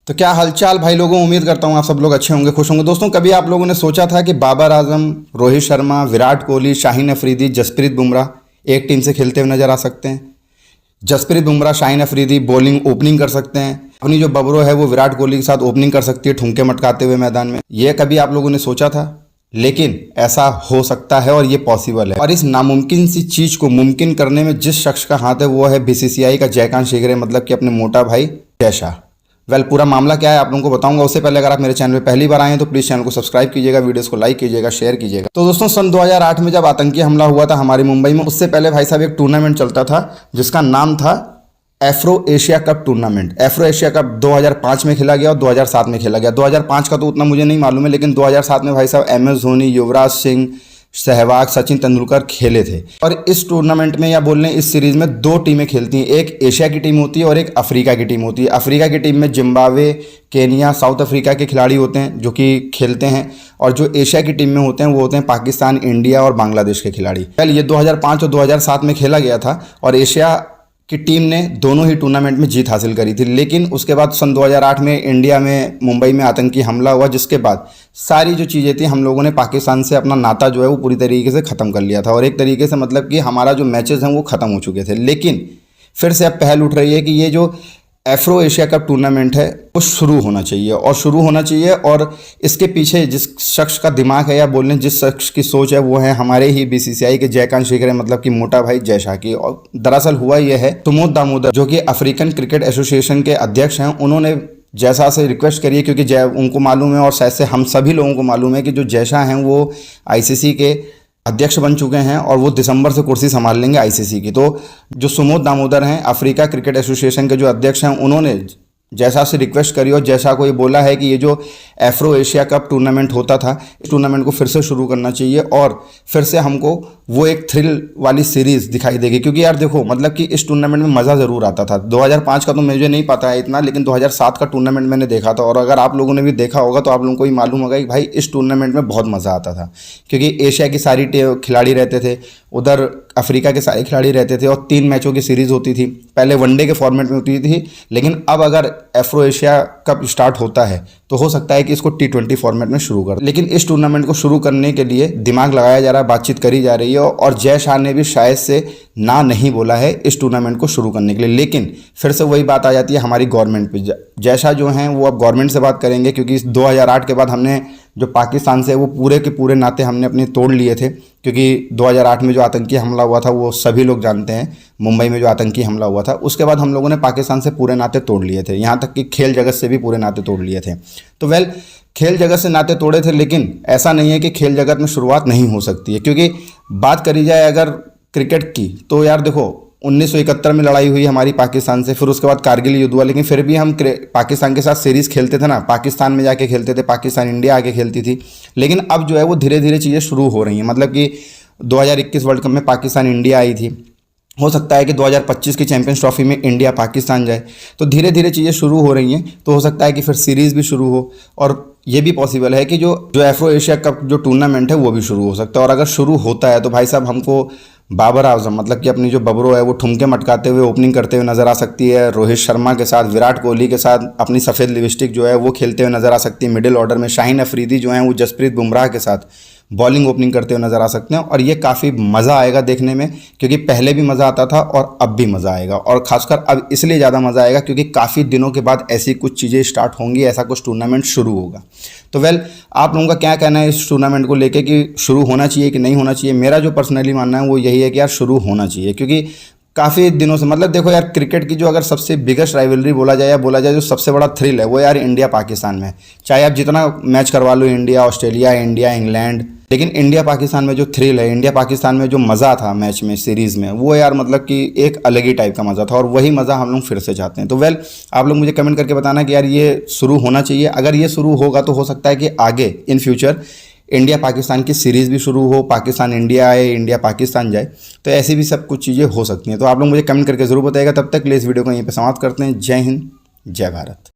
तो क्या हालचाल भाई लोगों, उम्मीद करता हूँ आप सब लोग अच्छे होंगे, खुश होंगे। दोस्तों, कभी आप लोगों ने सोचा था कि बाबर आजम, रोहित शर्मा, विराट कोहली, शाहीन अफरीदी, जसप्रीत बुमराह एक टीम से खेलते हुए नजर आ सकते हैं? जसप्रीत बुमराह, शाहीन अफरीदी बॉलिंग ओपनिंग कर सकते हैं, अपनी जो बबरो है वो विराट कोहली के साथ ओपनिंग कर सकती है ठुमके मटकाते हुए मैदान में। ये कभी आप लोगों ने सोचा था? लेकिन ऐसा हो सकता है और ये पॉसिबल है। और इस नामुमकिन सी चीज को मुमकिन करने में जिस शख्स का हाथ है वो है बीसीसीआई का जयकांत शिगरे, मतलब कि अपने मोटा भाई जय शाह। पूरा मामला क्या है आप लोगों को बताऊंगा। उससे पहले अगर आप मेरे चैनल पे पहली बार आए हैं तो प्लीज़ चैनल को सब्सक्राइब कीजिएगा, वीडियोस को लाइक कीजिएगा, शेयर कीजिएगा। तो दोस्तों, सन 2008 में जब आतंकी हमला हुआ था हमारी मुंबई में, उससे पहले भाई साहब एक टूर्नामेंट चलता था जिसका नाम था Afro Asia cup tournament. Afro Asia cup 2005 में खेला गया और 2007 में खेला गया। 2005 का तो उतना मुझे नहीं मालूम है, लेकिन 2007 में भाई साहब MS धोनी, युवराज सिंह, सहवाग, सचिन तेंदुलकर खेले थे। और इस टूर्नामेंट में या बोल लें इस सीरीज में दो टीमें खेलती हैं, एक एशिया की टीम होती है और एक अफ्रीका की टीम होती है। अफ्रीका की टीम में जिम्बाब्वे, केनिया, साउथ अफ्रीका के खिलाड़ी होते हैं जो कि खेलते हैं, और जो एशिया की टीम में होते हैं वो होते हैं पाकिस्तान, इंडिया और बांग्लादेश के खिलाड़ी। पहले ये 2005 और 2007 में खेला गया था और एशिया की टीम ने दोनों ही टूर्नामेंट में जीत हासिल करी थी। लेकिन उसके बाद सन 2008 में इंडिया में मुंबई में आतंकी हमला हुआ, जिसके बाद सारी जो चीज़ें थी हम लोगों ने पाकिस्तान से अपना नाता जो है वो पूरी तरीके से ख़त्म कर लिया था, और एक तरीके से मतलब कि हमारा जो मैचेस हैं वो ख़त्म हो चुके थे। लेकिन फिर से अब पहल उठ रही है कि ये जो एफ्रो एशिया कप टूर्नामेंट है वो शुरू होना चाहिए, और इसके पीछे जिस शख्स का दिमाग है या बोलने जिस शख्स की सोच है वो है हमारे ही बीसीसीआई के जयकांत शिगरे, मतलब कि मोटा भाई जय शाह की। और दरअसल हुआ यह है, सुमोद दामोदर जो कि अफ्रीकन क्रिकेट एसोसिएशन के अध्यक्ष हैं, उन्होंने जय शाह से रिक्वेस्ट करी है, क्योंकि उनको मालूम है और शायद से हम सभी लोगों को मालूम है कि जो जय शाह हैं वो ICC के अध्यक्ष बन चुके हैं और वो दिसंबर से कुर्सी संभाल लेंगे ICC की। तो जो सुमोद दामोदर हैं, अफ्रीका क्रिकेट एसोसिएशन के जो अध्यक्ष हैं, उन्होंने जैसा से रिक्वेस्ट करी और जैसा को ये बोला है कि ये जो एफ्रो एशिया कप टूर्नामेंट होता था, इस टूर्नामेंट को फिर से शुरू करना चाहिए और फिर से हमको वो एक थ्रिल वाली सीरीज़ दिखाई देगी। क्योंकि यार देखो, मतलब कि इस टूर्नामेंट में मज़ा ज़रूर आता था। 2005 का तो मुझे नहीं पता है इतना, लेकिन 2007 का टूर्नामेंट मैंने देखा था, और अगर आप लोगों ने भी देखा होगा तो आप लोगों को भी मालूम होगा कि भाई इस टूर्नामेंट में बहुत मज़ा आता था, क्योंकि एशिया की सारी खिलाड़ी रहते थे, उधर अफ्रीका के सारे खिलाड़ी रहते थे, और 3 मैचों की सीरीज़ होती थी। पहले वनडे के फॉर्मेट में होती थी, लेकिन अब अगर एफ्रो एशिया कप स्टार्ट होता है तो हो सकता है कि इसको T20 फॉर्मेट में शुरू कर। लेकिन इस टूर्नामेंट को शुरू करने के लिए दिमाग लगाया जा रहा है, बातचीत करी जा रही है, और जय शाह ने भी शायद से ना नहीं बोला है इस टूर्नामेंट को शुरू करने के लिए। लेकिन फिर से वही बात आ जाती है हमारी गवर्नमेंट पे। जय शाह जो हैं वो अब गवर्नमेंट से बात करेंगे, क्योंकि 2008 के बाद हमने जो पाकिस्तान से वो पूरे के पूरे नाते हमने अपने तोड़ लिए थे, क्योंकि 2008 में जो आतंकी हमला हुआ था वो सभी लोग जानते हैं, मुंबई में जो आतंकी हमला हुआ था, उसके बाद हम लोगों ने पाकिस्तान से पूरे नाते तोड़ लिए थे, यहाँ तक कि खेल जगत से भी पूरे नाते तोड़ लिए थे। तो खेल जगत से नाते तोड़े थे, लेकिन ऐसा नहीं है कि खेल जगत में शुरुआत नहीं हो सकती है। क्योंकि बात करी जाए अगर क्रिकेट की, तो यार देखो 1971 में लड़ाई हुई हमारी पाकिस्तान से, फिर उसके बाद कारगिल युद्ध हुआ, लेकिन फिर भी हम पाकिस्तान के साथ सीरीज़ खेलते थे ना, पाकिस्तान में जाके खेलते थे, पाकिस्तान इंडिया आके खेलती थी। लेकिन अब जो है वो धीरे धीरे चीज़ें शुरू हो रही हैं, मतलब कि 2021 वर्ल्ड कप में पाकिस्तान इंडिया आई थी, हो सकता है कि 2025 की चैंपियंस ट्रॉफी में इंडिया पाकिस्तान जाए। तो धीरे धीरे चीज़ें शुरू हो रही हैं, तो हो सकता है कि फिर सीरीज़ भी शुरू हो, और ये भी पॉसिबल है कि जो एफ्रो एशिया कप जो टूर्नामेंट है वो भी शुरू हो सकता है। और अगर शुरू होता है तो भाई साहब हमको बाबर आजम, मतलब कि अपनी जो बबरो है वो ठुमके मटकाते हुए ओपनिंग करते हुए नजर आ सकती है, रोहित शर्मा के साथ, विराट कोहली के साथ अपनी सफ़ेद लिपस्टिक जो है वो खेलते हुए नजर आ सकती है मिडिल ऑर्डर में, शाहीन अफरीदी जो है वो जसप्रीत बुमराह के साथ बॉलिंग ओपनिंग करते हुए नजर आ सकते हैं, और ये काफ़ी मज़ा आएगा देखने में, क्योंकि पहले भी मज़ा आता था और अब भी मज़ा आएगा, और ख़ासकर अब इसलिए ज़्यादा मज़ा आएगा क्योंकि काफ़ी दिनों के बाद ऐसी कुछ चीज़ें स्टार्ट होंगी, ऐसा कुछ टूर्नामेंट शुरू होगा। तो आप लोगों का क्या कहना है इस टूर्नामेंट को लेके कि शुरू होना चाहिए कि नहीं होना चाहिए? मेरा जो पर्सनली मानना है वो यही है कि यार शुरू होना चाहिए, क्योंकि काफ़ी दिनों से, मतलब देखो यार, क्रिकेट की जो अगर सबसे बिगेस्ट राइवलरी बोला जाए जो सबसे बड़ा थ्रिल है वो यार इंडिया पाकिस्तान में। चाहे आप जितना मैच करवा लो, इंडिया ऑस्ट्रेलिया, इंडिया इंग्लैंड, लेकिन इंडिया पाकिस्तान में जो थ्रिल है, इंडिया पाकिस्तान में जो मज़ा था मैच में, सीरीज़ में, वो यार मतलब कि एक अलग ही टाइप का मज़ा था, और वही मज़ा हम लोग फिर से चाहते हैं। तो आप लोग मुझे कमेंट करके बताना कि यार ये शुरू होना चाहिए। अगर ये शुरू होगा तो हो सकता है कि आगे इन फ्यूचर इंडिया पाकिस्तान की सीरीज़ भी शुरू हो, पाकिस्तान इंडिया आए, इंडिया पाकिस्तान जाए, तो ऐसी भी सब कुछ चीज़ें हो सकती हैं। तो आप लोग मुझे कमेंट करके ज़रूर बताइएगा। तब तक के लिए इस वीडियो को यहीं पे समाप्त करते हैं। जय हिंद, जय भारत।